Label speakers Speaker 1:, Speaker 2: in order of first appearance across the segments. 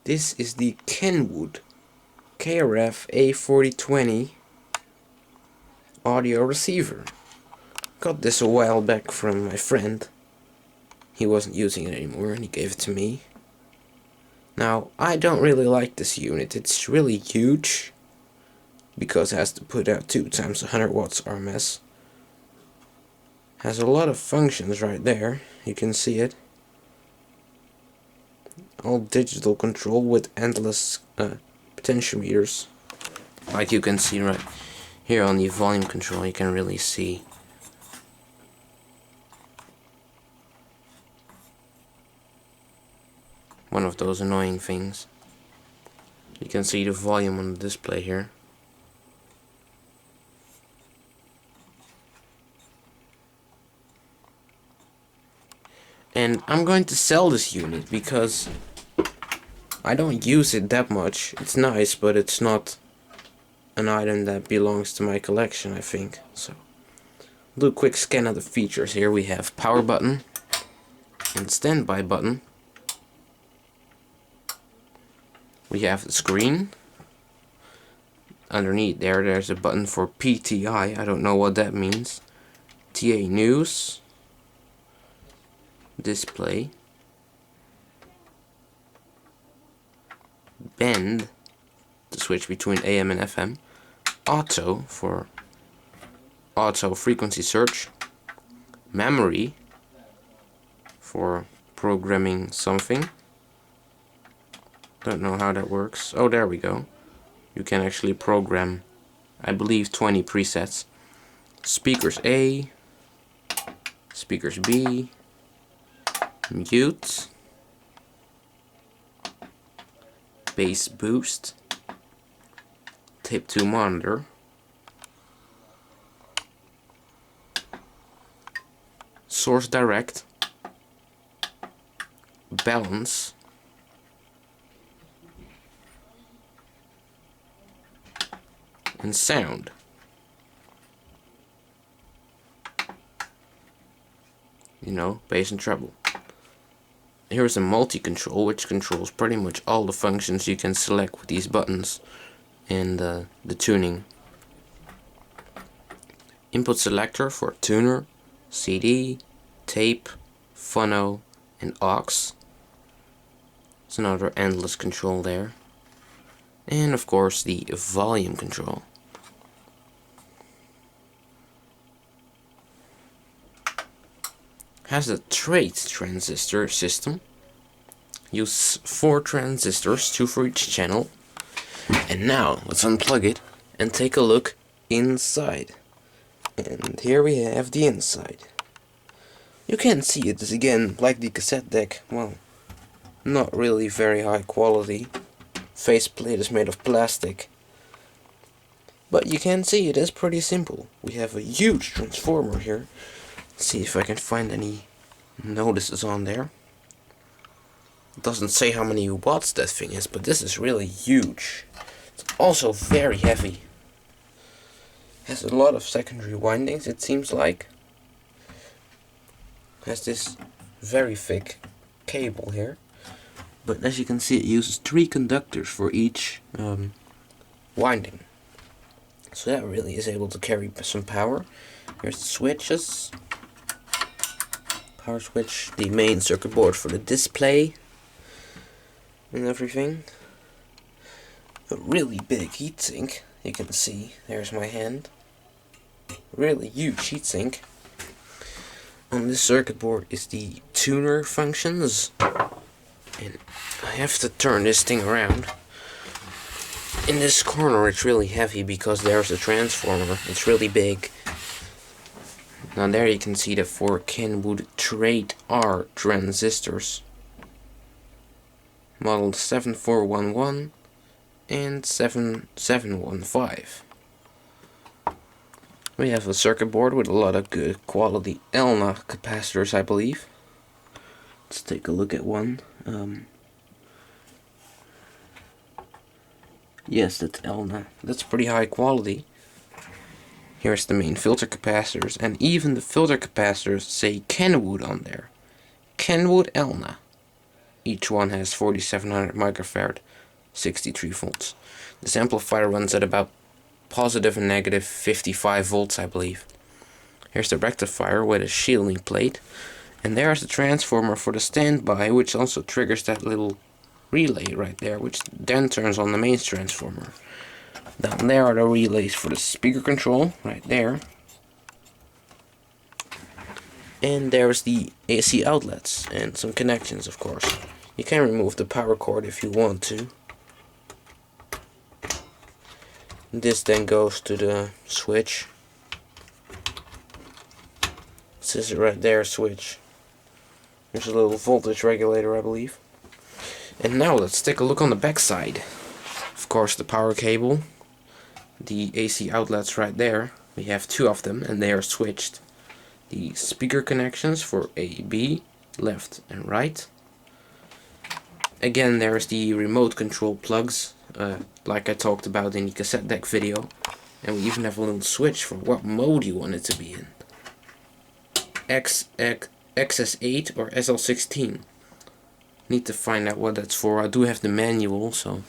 Speaker 1: This is the Kenwood KRF-A4020 audio receiver. Got this a while back from my friend. He wasn't using it anymore and he gave it to me. Now, I don't really like this unit. It's really huge because it has to put out 2 times 100 watts RMS. Has a lot of functions right there. You can see it. All digital control with endless potentiometers. Like you can see right here on the volume control, you can really see one of those annoying things. You can see the volume on the display here. And I'm going to sell this unit because I don't use it that much. It's nice, but it's not an item that belongs to my collection, I think. So, do a quick scan of the features here. We have power button and standby button. We have the screen. Underneath there's a button for PTI. I don't know what that means. TA News. Display. Bend to switch between AM and FM. Auto for auto frequency search. Memory for programming something. Don't know how that works. Oh, there we go. You can actually program, I believe, 20 presets. Speakers A, speakers B, mute, bass boost, tape 2 monitor, source direct, balance, and sound. You know, bass and treble. Here's a multi-control, which controls pretty much all the functions you can select with these buttons and the tuning. Input selector for tuner, CD, tape, phono, and aux. It's another endless control there. And of course the volume control. Has a trade transistor system. Use 4 transistors, 2 for each channel. And now let's unplug it and take a look inside. And here we have the inside. You can see it is again like the cassette deck. Well, not really very high quality. Faceplate is made of plastic. But you can see it is pretty simple. We have a huge transformer here. See if I can find any notices on there. It doesn't say how many watts that thing is, but this is really huge. It's also very heavy. Has a lot of secondary windings, it seems like. Has this very thick cable here. But as you can see, it uses 3 conductors for each winding. So that really is able to carry some power. Here's the switches. Power switch, the main circuit board for the display and everything. A really big heatsink, you can see. There's my hand. Really huge heatsink. On this circuit board is the tuner functions. And I have to turn this thing around. In this corner it's really heavy because there's a transformer. It's really big. Now there you can see the 4 Kenwood Trade R transistors. Model 7411 and 7715. We have a circuit board with a lot of good quality Elna capacitors, I believe. Let's take a look at one. Yes, that's Elna. That's pretty high quality. Here's the main filter capacitors, and even the filter capacitors say Kenwood on there. Kenwood Elna. Each one has 4700 microfarad, 63 volts. This amplifier runs at about positive and negative 55 volts, I believe. Here's the rectifier with a shielding plate, and there's the transformer for the standby, which also triggers that little relay right there, which then turns on the mains transformer. Down there are the relays for the speaker control, right there. And there's the AC outlets and some connections, of course. You can remove the power cord if you want to. This then goes to the switch. This is it right there, switch. There's a little voltage regulator, I believe. And now let's take a look on the back side. Of course, the power cable, the AC outlets right there. We have two of them and they are switched. The speaker connections for A, B, left and right. Again, there's the remote control plugs, like I talked about in the cassette deck video. And we even have a little switch for what mode you want it to be in. XS8 or SL16. Need to find out what that's for. I do have the manual, so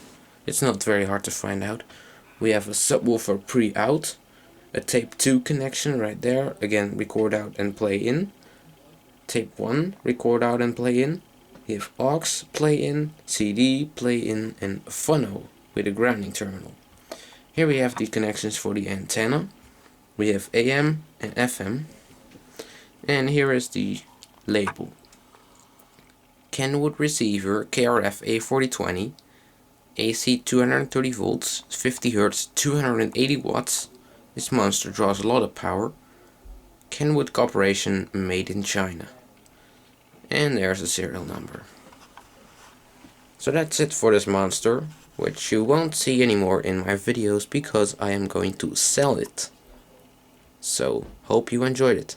Speaker 1: it's not very hard to find out. We have a subwoofer pre-out, a tape 2 connection right there, again record out and play in. Tape 1, record out and play in. We have aux, play in, CD, play in, and phono with a grounding terminal. Here we have the connections for the antenna. We have AM and FM. And here is the label. Kenwood receiver KRF-A4020, AC 230 volts, 50 Hz, 280 watts. This monster draws a lot of power. Kenwood Corporation, made in China. And there's the serial number. So that's it for this monster, which you won't see anymore in my videos because I am going to sell it. So, hope you enjoyed it.